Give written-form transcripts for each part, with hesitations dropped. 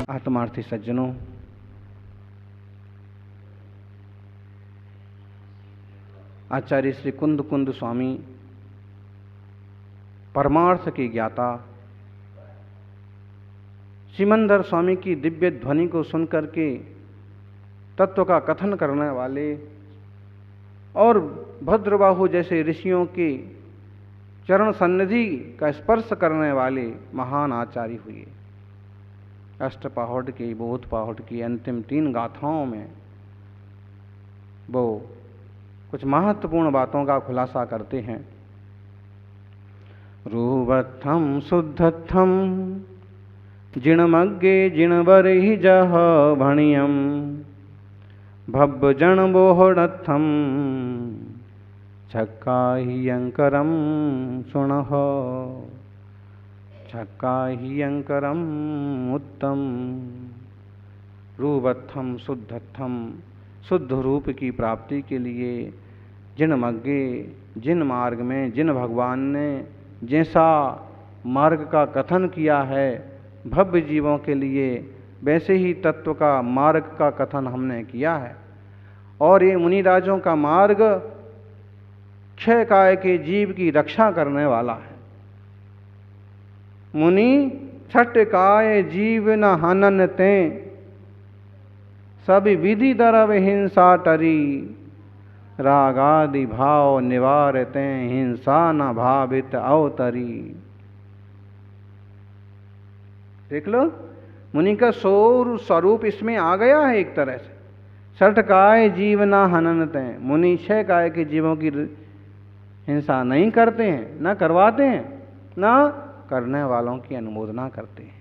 आत्मार्थी सज्जनों, आचार्य श्री कुंद कुंद स्वामी परमार्थ के ज्ञाता सिमंदर स्वामी की दिव्य ध्वनि को सुनकर के तत्व का कथन करने वाले और भद्रबाहु जैसे ऋषियों के चरण सन्निधि का स्पर्श करने वाले महान आचार्य हुए। अष्टपहड़ की, बोधपहड़ की अंतिम 3 गाथाओं में वो कुछ महत्वपूर्ण बातों का खुलासा करते हैं। रूवत्थम शुद्धत्थम जिणमग्गे जिणवरहि जह भणियम भब्ब जन बोहड़त्थम छक्काहियंकरम सुणह छक्काहियंकरम उत्तम। रूवत्थम शुद्धत्थम, शुद्ध रूप की प्राप्ति के लिए जिन मग्गे, जिन मार्ग में, जिन भगवान ने जैसा मार्ग का कथन किया है भव्य जीवों के लिए, वैसे ही तत्व का मार्ग का कथन हमने किया है। और ये मुनिराजों का मार्ग क्षय काय के जीव की रक्षा करने वाला है। मुनि छठ काय जीव न हनन ते सभी विधि दरव हिंसा टरी रागादि भाव निवारते हिंसा न भावित अवतरी। देख लो, मुनि का सौर स्वरूप इसमें आ गया है एक तरह से। छठ काय जीव न हननते, मुनि 6 काय के जीवों की हिंसा नहीं करते हैं, न करवाते हैं, न करने वालों की अनुमोदना करते हैं।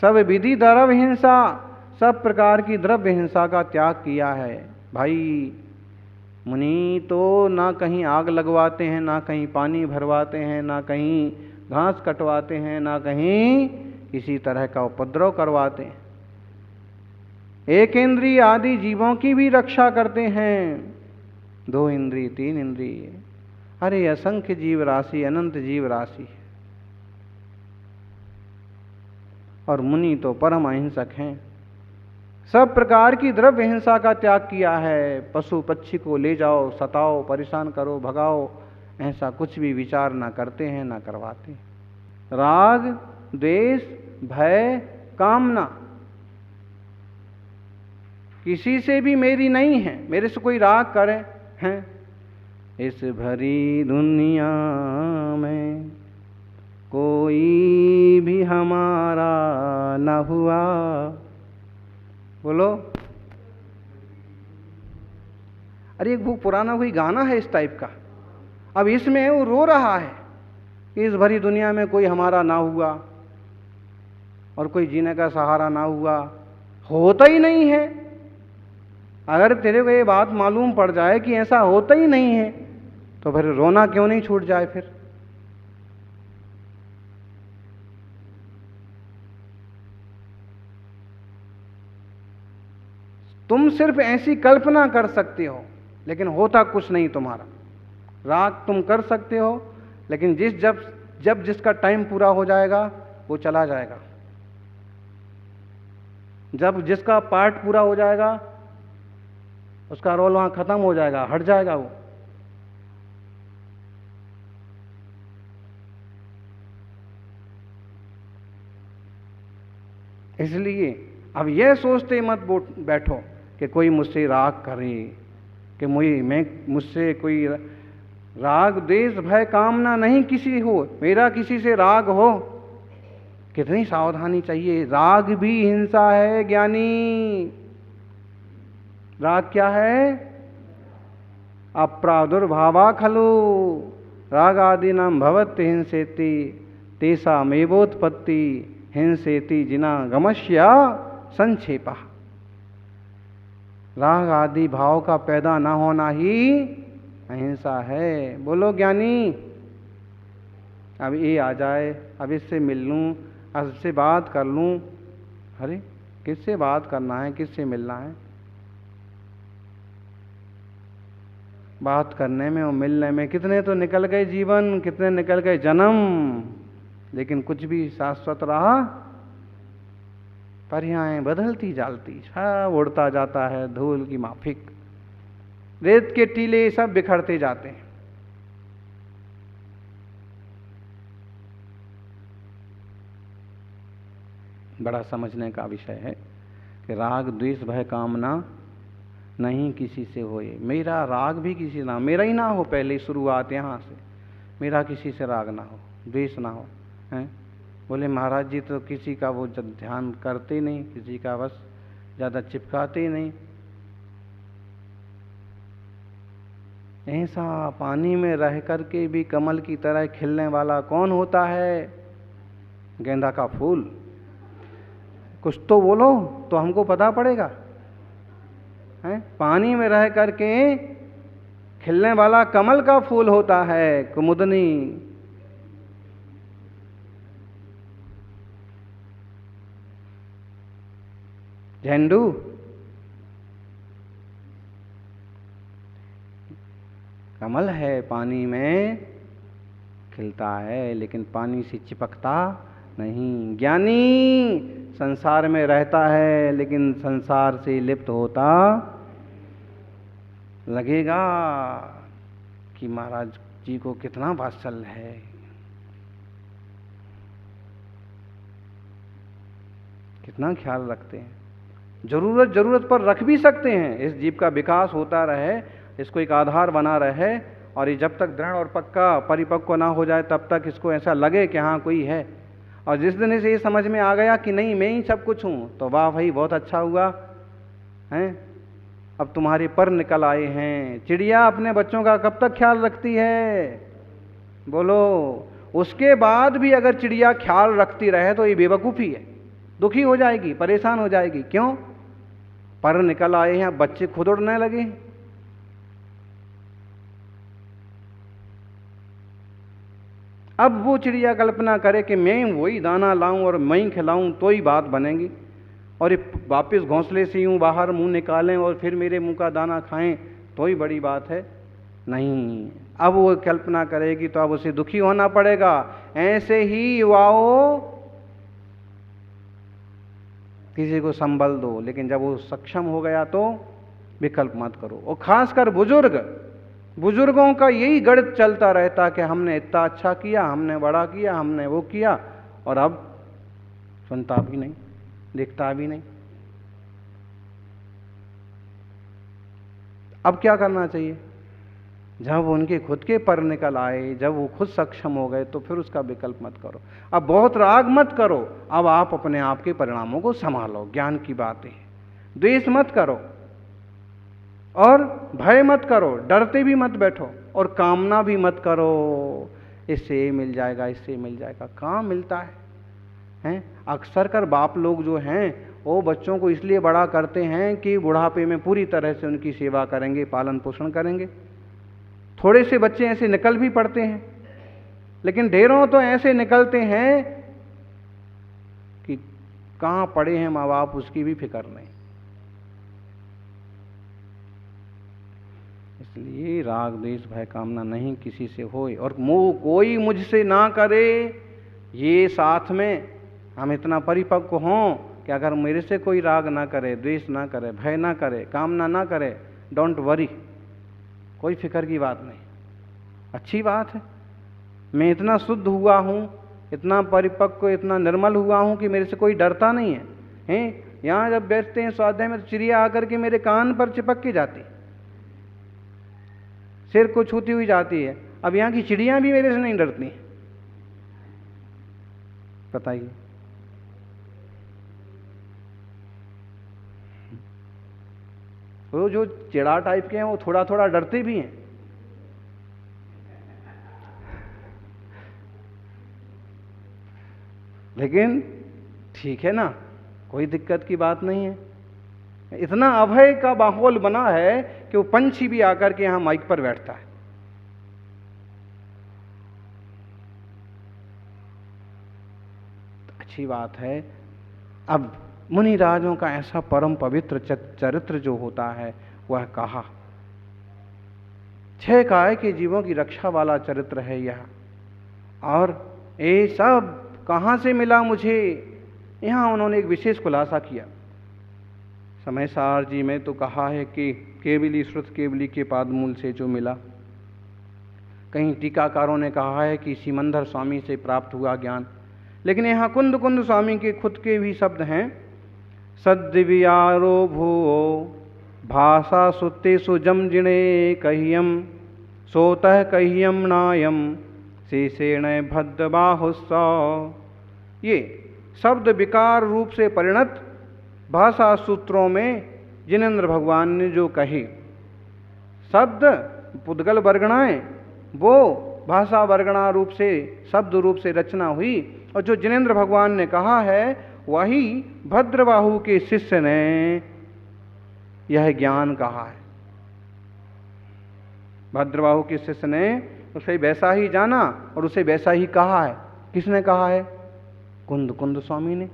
सब विधि द्रव्य हिंसा, सब प्रकार की द्रव्य हिंसा का त्याग किया है। भाई मुनि तो ना कहीं आग लगवाते हैं, ना कहीं पानी भरवाते हैं, ना कहीं घास कटवाते हैं, ना कहीं किसी तरह का उपद्रव करवाते हैं। एक इंद्रिय आदि जीवों की भी रक्षा करते हैं, 2 इंद्रिय, 3 इंद्रिय, अरे असंख्य जीव राशि, अनंत जीव राशि है। और मुनि तो परम अहिंसक हैं, सब प्रकार की द्रव्य हिंसा का त्याग किया है। पशु पक्षी को ले जाओ, सताओ, परेशान करो, भगाओ, ऐसा कुछ भी विचार ना करते हैं, ना करवाते हैं। राग, द्वेष, भय, कामना किसी से भी मेरी नहीं है। मेरे से कोई राग करे हैं, इस भरी दुनिया में कोई भी हमारा न हुआ। बोलो, अरे एक वो पुराना कोई गाना है इस टाइप का। अब इसमें वो रो रहा है कि इस भरी दुनिया में कोई हमारा ना हुआ और कोई जीने का सहारा ना हुआ, होता ही नहीं है। अगर तेरे को ये बात मालूम पड़ जाए कि ऐसा होता ही नहीं है, तो फिर रोना क्यों नहीं छूट जाए। फिर तुम सिर्फ ऐसी कल्पना कर सकते हो, लेकिन होता कुछ नहीं तुम्हारा। राग तुम कर सकते हो, लेकिन जब जिसका टाइम पूरा हो जाएगा वो चला जाएगा। जब जिसका पार्ट पूरा हो जाएगा उसका रोल वहां खत्म हो जाएगा, हट जाएगा वो। इसलिए अब यह सोचते मत बैठो कि कोई मुझसे राग करे, कि मुझसे कोई राग, द्वेष, भय, कामना नहीं किसी हो, मेरा किसी से राग हो। कितनी सावधानी चाहिए। राग भी हिंसा है ज्ञानी। राग क्या है? अप्रादुर्भावा खलु रागादीनां भवत्य हिंसेति तेषामेवोत्पत्ति हिंसेति जिना गमस्य संक्षेपः। राग आदि भाव का पैदा न होना ही अहिंसा है। बोलो ज्ञानी। अब ये आ जाए, अब इससे मिल लूँ, अब इससे बात कर लूँ। अरे किससे बात करना है, किससे मिलना है? बात करने में और मिलने में। कितने तो निकल गए जीवन, कितने निकल गए जन्म, लेकिन कुछ भी शाश्वत रहा। पर्यायें बदलती जालती, सब उड़ता जाता है धूल की माफिक। रेत के टीले सब बिखरते जाते हैं। बड़ा समझने का विषय है कि राग द्वेष भय कामना नहीं किसी से होए। मेरा राग भी किसी ना, मेरा ही ना हो, पहले शुरुआत यहाँ से। मेरा किसी से राग ना हो, द्वेष ना हो। हैं? बोले महाराज जी तो किसी का वो ध्यान करते नहीं, किसी का बस ज़्यादा चिपकाते नहीं। ऐसा पानी में रह करके भी कमल की तरह खिलने वाला कौन होता है? गेंदा का फूल। कुछ तो बोलो तो हमको पता पड़ेगा। हैं? पानी में रह करके खिलने वाला कमल का फूल होता है, कुमुदनी। झंडू कमल है, पानी में खिलता है लेकिन पानी से चिपकता नहीं। ज्ञानी संसार में रहता है लेकिन संसार से लिप्त होता। लगेगा कि महाराज जी को कितना वात्सल्य है। कितना ख्याल रखते हैं। जरूरत पर रख भी सकते हैं। इस जीव का विकास होता रहे, इसको एक आधार बना रहे, और ये जब तक दृढ़ और पक्का परिपक्व ना हो जाए तब तक इसको ऐसा लगे कि हाँ कोई है। और जिस दिन इसे ये समझ में आ गया कि नहीं मैं ही सब कुछ हूँ, तो वाह भाई बहुत अच्छा हुआ हैं। अब तुम्हारे पर निकल आए हैं। चिड़िया अपने बच्चों का कब तक ख्याल रखती है? बोलो। उसके बाद भी अगर चिड़िया ख्याल रखती रहे तो ये बेवकूफ़ी है, दुखी हो जाएगी, परेशान हो जाएगी। क्यों? पर निकल आए हैं, बच्चे खुद उड़ने लगे। अब वो चिड़िया कल्पना करे कि मैं वही दाना लाऊं और मैं ही खिलाऊं तो ही बात बनेगी, और ये वापस घोंसले से यूं बाहर मुंह निकालें और फिर मेरे मुंह का दाना खाएं तो ही बड़ी बात है। नहीं, अब वो कल्पना करेगी तो अब उसे दुखी होना पड़ेगा। ऐसे ही युवाओं, किसी को संबल दो, लेकिन जब वो सक्षम हो गया तो विकल्प मत करो। और खासकर बुजुर्गों का यही गणित चलता रहता कि हमने इतना अच्छा किया, हमने बड़ा किया, हमने वो किया, और अब सुनता भी नहीं, दिखता भी नहीं। अब क्या करना चाहिए? जब उनके खुद के पर निकल आए, जब वो खुद सक्षम हो गए, तो फिर उसका विकल्प मत करो। अब बहुत राग मत करो, अब आप अपने आप के परिणामों को संभालो। ज्ञान की बात है। द्वेष मत करो और भय मत करो, डरते भी मत बैठो, और कामना भी मत करो इससे मिल जाएगा, इससे मिल जाएगा। कहाँ मिलता है? अक्सर कर बाप लोग जो हैं वो बच्चों को इसलिए बड़ा करते हैं कि बुढ़ापे में पूरी तरह से उनकी सेवा करेंगे, पालन पोषण करेंगे। थोड़े से बच्चे ऐसे निकल भी पड़ते हैं, लेकिन ढेरों तो ऐसे निकलते हैं कि कहाँ पड़े हैं माँ बाप उसकी भी फिक्र नहीं। इसलिए राग द्वेष भय कामना नहीं किसी से होए, और मोह कोई मुझसे ना करे। ये साथ में हम इतना परिपक्व हों कि अगर मेरे से कोई राग ना करे, द्वेष ना करे, भय ना करे, कामना ना करे, डोंट वरी, कोई फिक्र की बात नहीं। अच्छी बात है। मैं इतना शुद्ध हुआ हूँ, इतना परिपक्व, इतना निर्मल हुआ हूँ कि मेरे से कोई डरता नहीं है। यहाँ जब बैठते हैं स्वाध्याय में, तो चिड़िया आकर के मेरे कान पर चिपक के जाती, सिर को छूती हुई जाती है। अब यहाँ की चिड़ियाँ भी मेरे से नहीं डरती। बताइए। वो जो चिड़ा टाइप के हैं वो थोड़ा थोड़ा डरते भी हैं, लेकिन ठीक है ना, कोई दिक्कत की बात नहीं है। इतना अभय का माहौल बना है कि वो पंछी भी आकर के यहां माइक पर बैठता है। अच्छी बात है। अब मुनि राजों का ऐसा परम पवित्र चरित्र जो होता है वह कहा, छह काय के जीवों की रक्षा वाला चरित्र है यह। और ये सब कहाँ से मिला मुझे? यहाँ उन्होंने एक विशेष खुलासा किया। समय सार जी में तो कहा है कि केवली श्रुत केवली के पादमूल से जो मिला। कहीं टीकाकारों ने कहा है कि सिमंदर स्वामी से प्राप्त हुआ ज्ञान। लेकिन यहाँ कुंद कुंद स्वामी के खुद के भी शब्द हैं। सद्दिव्यारो भूओ भाषा सुत्तेषु जम जिणे कह्यम सोतः कह्यम नायम शेषेण भद्रबाहुस्सौ। ये शब्द विकार रूप से परिणत भाषा सूत्रों में जिनेन्द्र भगवान ने जो कहे, शब्द पुद्गल वर्गणाएं वो भाषा वर्गणा रूप से शब्द रूप से रचना हुई, और जो जिनेन्द्र भगवान ने कहा है वही भद्रबाहु के शिष्य ने यह ज्ञान कहा है। भद्रबाहु के शिष्य ने उसे वैसा ही जाना और उसे वैसा ही कहा है। किसने कहा है? कुंद कुंद स्वामी ने।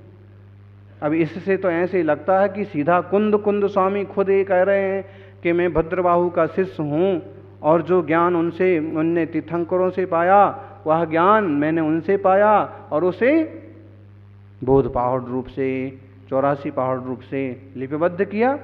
अब इससे तो ऐसे ही लगता है कि सीधा कुंद कुंद स्वामी खुद ये कह रहे हैं कि मैं भद्रबाहु का शिष्य हूँ, और जो ज्ञान उनने तीर्थंकरों से पाया वह ज्ञान मैंने उनसे पाया, और उसे बोध पहाड़ रूप से 84 पहाड़ रूप से लिपिबद्ध किया।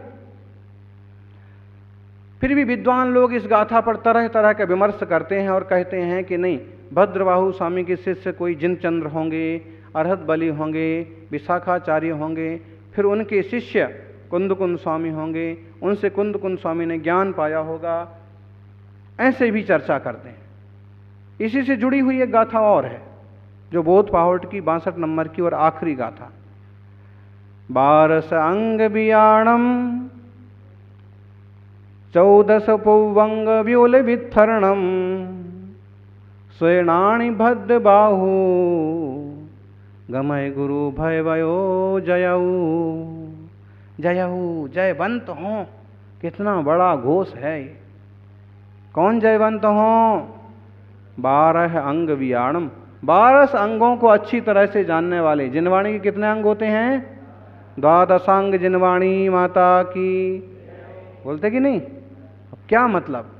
फिर भी विद्वान लोग इस गाथा पर तरह तरह का विमर्श करते हैं और कहते हैं कि नहीं, भद्रबाहु स्वामी के शिष्य कोई जिनचंद्र होंगे, अरहत बलि होंगे, विशाखाचार्य होंगे, फिर उनके शिष्य कुंद कुंद स्वामी होंगे, उनसे कुंद कुंद स्वामी ने ज्ञान पाया होगा। ऐसे भी चर्चा करते हैं। इसी से जुड़ी हुई एक गाथा और है जो बोध पहाड़ की 62 नंबर की और आखिरी गाथा। बारस अंग बियाणम 14 पौवंग व्योल वित्थरणम स्वेणाणि भद्र बाहु गमय गुरु भयवयो जयऊ। जयऊ जयवंत हो, कितना बड़ा घोष है ये। कौन जयवंत हो? 12 अंग वियाणम, 12 अंगों को अच्छी तरह से जानने वाले। जिनवाणी के कितने अंग होते हैं? 12 अंग जिनवाणी माता की। बोलते कि नहीं? अब क्या मतलब?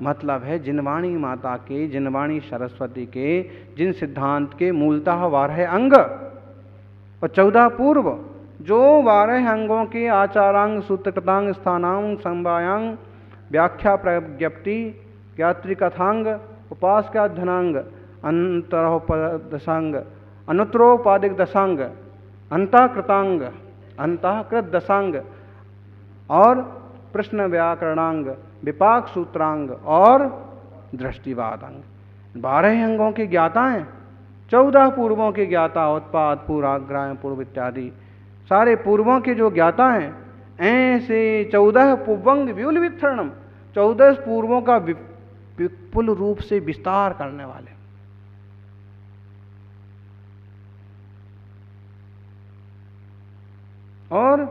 मतलब है जिनवाणी माता के, जिनवाणी सरस्वती के, जिन सिद्धांत के मूलतः 12 अंग और 14 पूर्व, जो 12 अंगों के आचारांग सूत्रकृतांग स्थानांग संवायांग व्याख्या प्रज्ञप्ति ज्ञात्री कथांग उपासकाध्यनांग अंतरोपदशांग अनुत्तरोपादिक दशांग अंतःकृतांग अंतःकृत दशांग और प्रश्न व्याकरणांग विपाक सूत्रांग और दृष्टिवादांग, 12 अंगों के ज्ञाता हैं। 14 पूर्वों के ज्ञाता, उत्पाद पूर्वाग्रह पूर्व इत्यादि सारे पूर्वों के जो ज्ञाता हैं। ऐसे 14 पुवंग व्यूल वित्थरणम, 14 पूर्वों का विपुल रूप से विस्तार करने वाले। और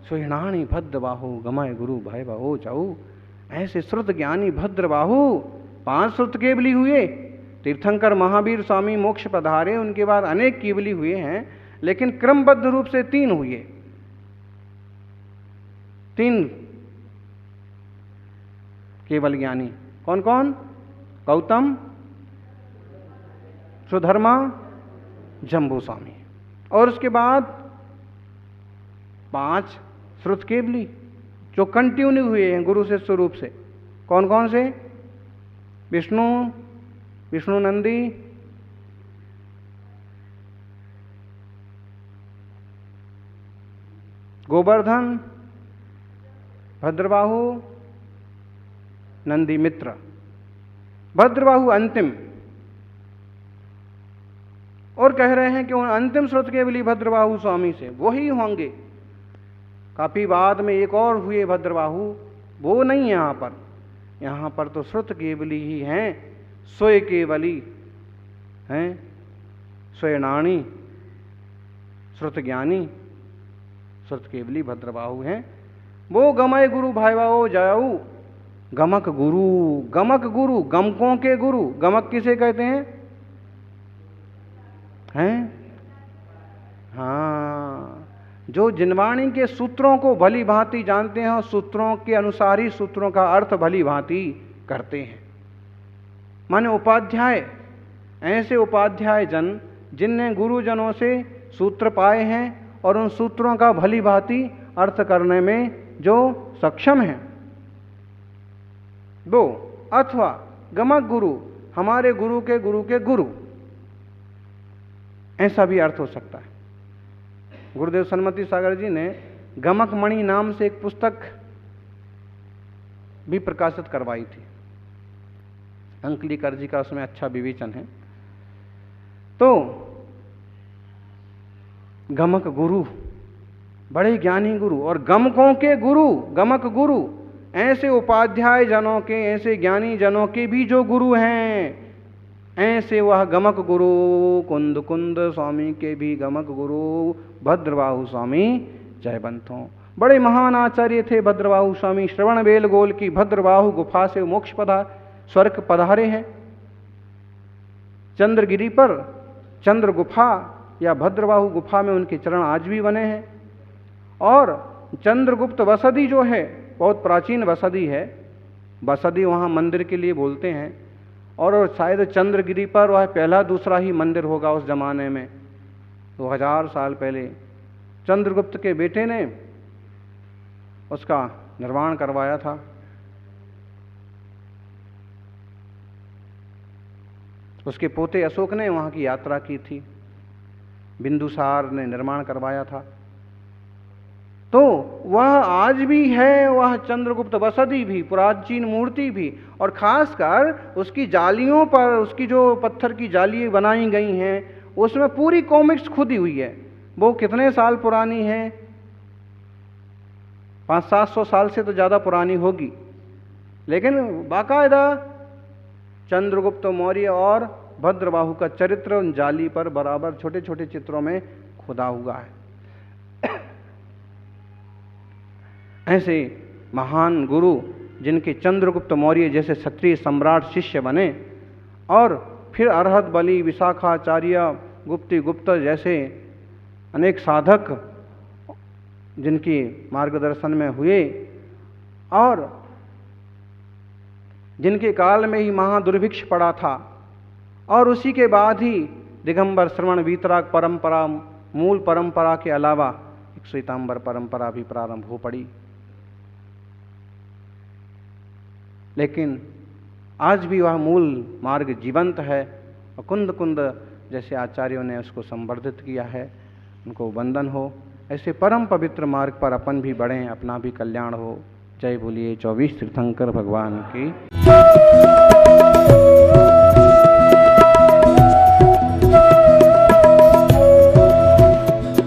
सुहिणाणी भद्रबाहु गमय गुरु भय बहो जाऊ। ऐसे श्रुत ज्ञानी भद्रबाहु 5 श्रुत केवली हुए। तीर्थंकर महावीर स्वामी मोक्ष पधारे, उनके बाद अनेक केवली हुए हैं, लेकिन क्रमबद्ध रूप से 3 हुए। 3 केवल ज्ञानी कौन कौन? गौतम, सुधर्मा, जम्बू स्वामी। और उसके बाद 5 श्रुत केवली जो कंटिन्यू हुए हैं गुरु से स्वरूप से। कौन कौन से? विष्णु, विष्णु नंदी, गोवर्धन, भद्रबाहु, नंदी मित्र। भद्रबाहु अंतिम, और कह रहे हैं कि उन अंतिम श्रुत केवली भद्रबाहु स्वामी से वही होंगे। काफी बाद में एक और हुए भद्रबाहु, वो नहीं यहाँ पर। यहाँ पर तो श्रुत केवली ही हैं, स्वय केवली हैं, स्वयनाणी श्रुत ज्ञानी श्रुत केवली भद्रबाहु हैं। वो गमय गुरु भाईवाओ जाऊ, गमक गुरु। गमक गुरु, गमकों के गुरु। गमक किसे कहते हैं? हाँ, जो जिनवाणी के सूत्रों को भली भांति जानते हैं और सूत्रों के अनुसार ही सूत्रों का अर्थ भली भांति करते हैं। माने उपाध्याय, ऐसे उपाध्याय जन जिनने गुरुजनों से सूत्र पाए हैं और उन सूत्रों का भली भांति अर्थ करने में जो सक्षम हैं वो, अथवा गमक गुरु, हमारे गुरु के गुरु, ऐसा भी अर्थ हो सकता है। गुरुदेव सन्मति सागर जी ने गमक मणि नाम से एक पुस्तक भी प्रकाशित करवाई थी। अंकलीकर जी का उसमें अच्छा विवेचन है। तो गमक गुरु, बड़े ज्ञानी गुरु और गमकों के गुरु, गमक गुरु, ऐसे उपाध्याय जनों के, ऐसे ज्ञानी जनों के भी जो गुरु हैं, ऐसे वह गमक गुरु कुंद कुंद स्वामी के भी गमक गुरु भद्रबाहु स्वामी जयवंत हों। बड़े महान आचार्य थे भद्रबाहु स्वामी। श्रवण बेलगोल की भद्रबाहु गुफा से मोक्ष स्वर्ग पधारे हैं। चंद्रगिरी पर चंद्र गुफा या भद्रबाहु गुफा में उनके चरण आज भी बने हैं। और चंद्रगुप्त बसदी जो है, बहुत प्राचीन बसदी है, बसदी वहाँ मंदिर के लिए बोलते हैं, और शायद चंद्रगिरी पर वह पहला दूसरा ही मंदिर होगा उस जमाने में। 2000 साल पहले चंद्रगुप्त के बेटे ने उसका निर्माण करवाया था। उसके पोते अशोक ने वहाँ की यात्रा की थी, बिंदुसार ने निर्माण करवाया था। तो वह आज भी है, वह चंद्रगुप्त बसदी भी, प्राचीन मूर्ति भी, और खासकर उसकी जालियों पर, उसकी जो पत्थर की जाली बनाई गई हैं उसमें पूरी कॉमिक्स खुदी हुई है। वो कितने साल पुरानी है? 500-700 साल से तो ज़्यादा पुरानी होगी, लेकिन बाकायदा चंद्रगुप्त मौर्य और भद्रबाहु का चरित्र उन जाली पर बराबर छोटे छोटे चित्रों में खुदा हुआ है। ऐसे महान गुरु जिनके चंद्रगुप्त मौर्य जैसे क्षत्रिय सम्राट शिष्य बने, और फिर अरहत बलि, विशाखाचार्य, गुप्ती गुप्त जैसे अनेक साधक जिनके मार्गदर्शन में हुए, और जिनके काल में ही महादुर्भिक्ष पड़ा था, और उसी के बाद ही दिगंबर श्रवण वीतराग परंपरा, मूल परंपरा के अलावा एक श्वेतांबर परंपरा भी प्रारंभ हो पड़ी। लेकिन आज भी वह मूल मार्ग जीवंत है, और कुंद कुंद जैसे आचार्यों ने उसको संवर्धित किया है, उनको वंदन हो। ऐसे परम पवित्र मार्ग पर अपन भी बढ़ें, अपना भी कल्याण हो। जय बोलिए 24 तीर्थंकर भगवान की।